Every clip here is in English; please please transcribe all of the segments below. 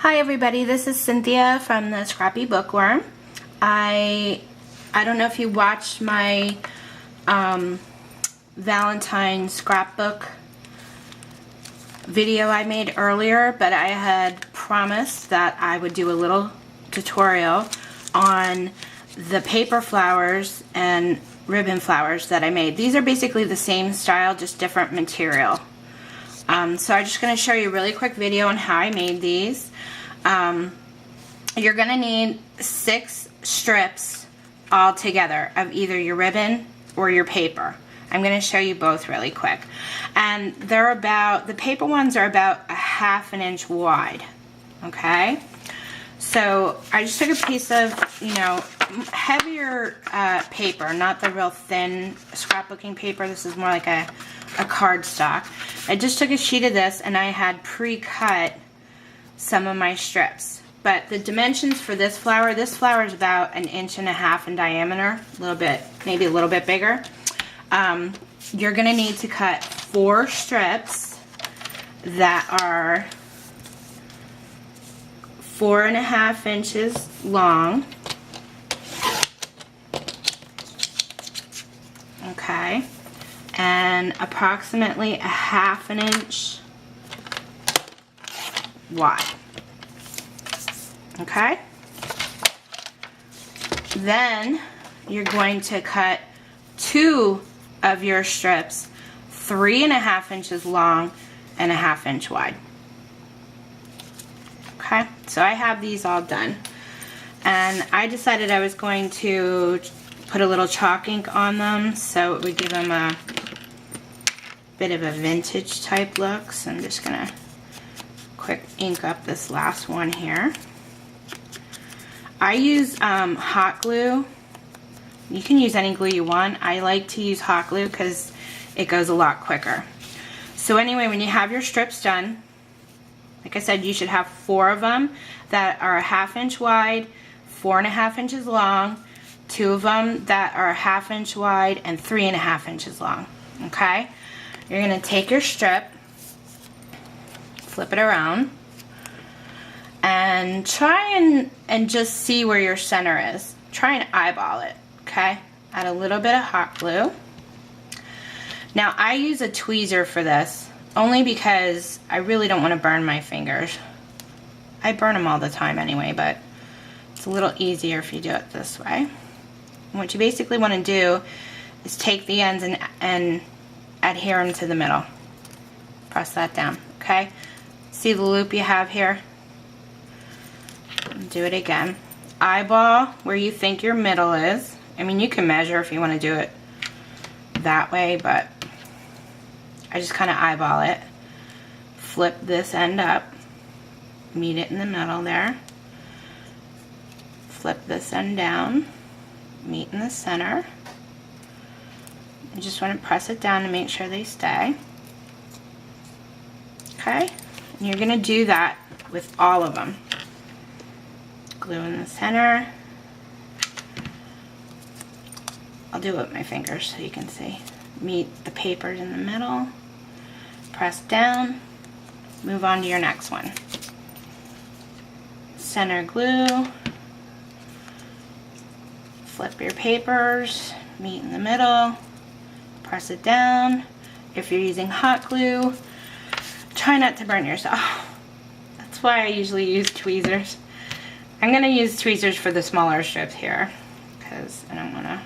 Hi everybody, this is Cynthia from the Scrappy Bookworm. I don't know if you watched my Valentine scrapbook video I made earlier, but I had promised that I would do a little tutorial on the paper flowers and ribbon flowers that I made. These are basically the same style, just different material. So I'm just going to show you a really quick video on how I made these. You're going to need 6 strips all together of either your ribbon or your paper. I'm going to show you both really quick. And they're about, the paper ones are about 1/2 inch wide. Okay? So I just took a piece of, heavier paper, not the real thin scrapbooking paper. This is more like a cardstock. I just took a sheet of this and I had pre-cut some of my strips. But the dimensions for this flower is about 1.5 inches in diameter, a little bit, maybe a little bit bigger. You're going to need to cut 4 strips that are 4.5 inches long. Okay, and approximately 1/2 inch wide. Okay, then you're going to cut 2 of your strips 3.5 inches long and 1/2 inch wide. Okay, so I have these all done, and I decided I was going to put a little chalk ink on them so it would give them a bit of a vintage type look. So I'm just gonna quick ink up this last one here. I use hot glue. You can use any glue you want. I like to use hot glue because it goes a lot quicker. So anyway, when you have your strips done, like I said, you should have 4 of them that are 1/2 inch wide, 4.5 inches long, 2 of them that are 1/2 inch wide and 3.5 inches long. Okay? You're going to take your strip, flip it around, and try and just see where your center is. Try and eyeball it. Okay? Add a little bit of hot glue. Now I use a tweezer for this, only because I really don't want to burn my fingers. I burn them all the time anyway, but it's a little easier if you do it this way. And what you basically want to do is take the ends and adhere them to the middle. Press that down, okay? See the loop you have here? Do it again. Eyeball where you think your middle is. I mean, you can measure if you want to do it that way, but I just kind of eyeball it. Flip this end up. Meet it in the middle there. Flip this end down. Meet in the center. You just want to press it down to make sure they stay. Okay? And you're going to do that with all of them. Glue in the center. I'll do it with my fingers so you can see. Meet the papers in the middle. Press down. Move on to your next one. Center glue. Flip your papers. Meet in the middle. Press it down. If you're using hot glue, try not to burn yourself. That's why I usually use tweezers. I'm going to use tweezers for the smaller strips here because I don't want to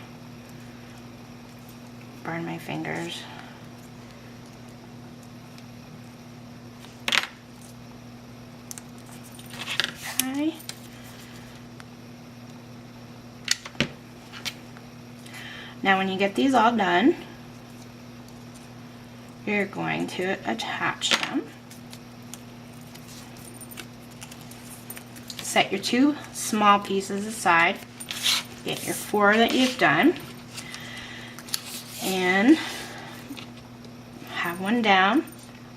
burn my fingers. Okay. Now when you get these all done, you're going to attach them. Set your 2 small pieces aside. Get your 4 that you've done. And have one down.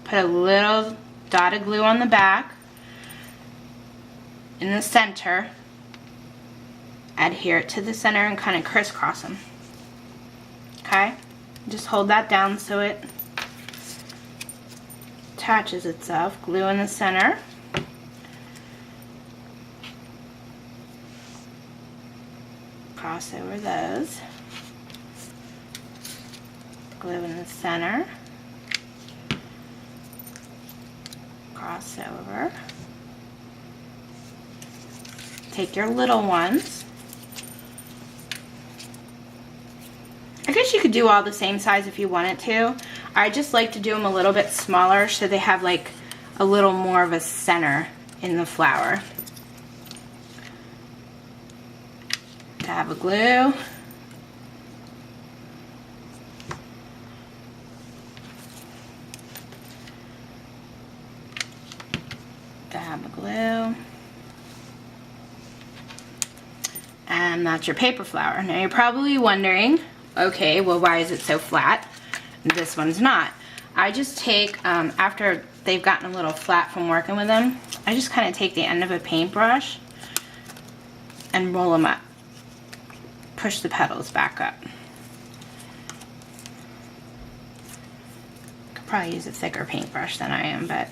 Put a little dot of glue on the back. In the center. Adhere it to the center and kind of crisscross them. Okay? Just hold that down so it attaches itself. Glue in the center. cross over those. Glue in the center. Cross over. Take your little ones. I guess you could do all the same size if you wanted to. I just like to do them a little bit smaller so they have like a little more of a center in the flower. Dab of glue. Dab of glue. And that's your paper flower. Now you're probably wondering, okay, well, why is it so flat? This one's not. I just take, after they've gotten a little flat from working with them, I just kind of take the end of a paintbrush and roll them up. Push the petals back up. Could probably use a thicker paintbrush than I am, but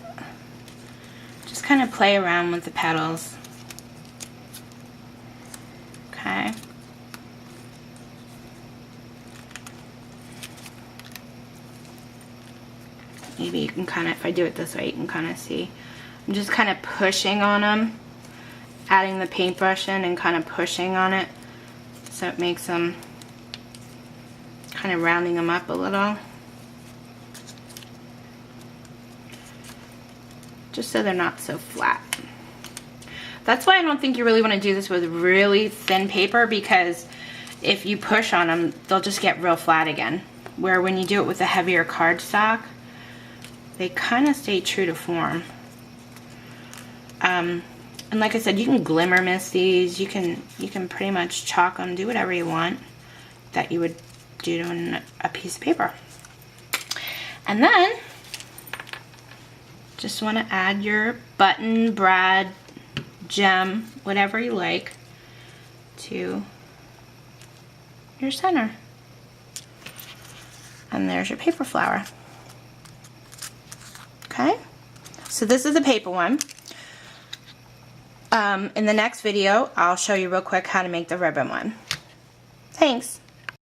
just kind of play around with the petals. Okay. Maybe you can kind of, if I do it this way, you can kind of see. I'm just kind of pushing on them, adding the paintbrush in and kind of pushing on it so it makes them, kind of rounding them up a little. Just so they're not so flat. That's why I don't think you really want to do this with really thin paper, because if you push on them, they'll just get real flat again. Where when you do it with a heavier cardstock, they kind of stay true to form. And like I said, you can glimmer mist these. You can pretty much chalk them, do whatever you want that you would do on a piece of paper. And then just want to add your button, brad, gem, whatever you like, to your center. And there's your paper flower. Okay, so this is the paper one. In the next video, I'll show you real quick how to make the ribbon one. Thanks.